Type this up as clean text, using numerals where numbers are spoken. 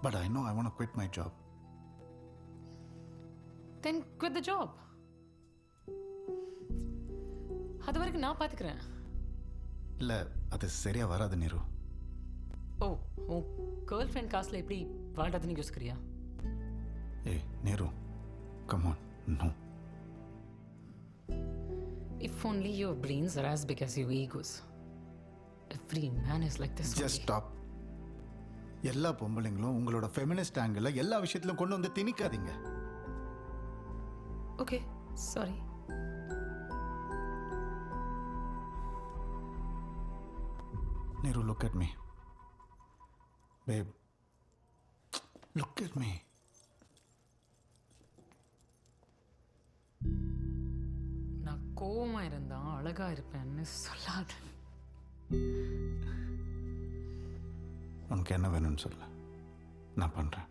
But I know I want to quit my job. Then quit the job. அது வரைக்கும் நான் பார்த்துக்கிறேன். இல்லை அது சரியாக வராது நீரு. ஓ உன் கேர்ள் ஃப்ரெண்ட் காசில் எப்படி வாழ்றதுன்னு யோசிக்கிறியா? ஏய் நீரு, come on, no. If only your brains are as big as your egos. Every man is like this. Just stop. எல்லா பொம்பளைங்களும் உங்களோட ஃபெமினிஸ்ட் ஆங்கிள் எல்லா விஷயத்திலும் கொண்டு வந்து திணிக்காதீங்க. Okay, sorry. Neeru, look at me. Babe, look at me. நான் கோவமா இருந்தா அழகா இருப்பேன்னு சொல்லாத. உனக்கு என்ன வேணும்னு சொல்ல, நான் பண்ணுறேன்.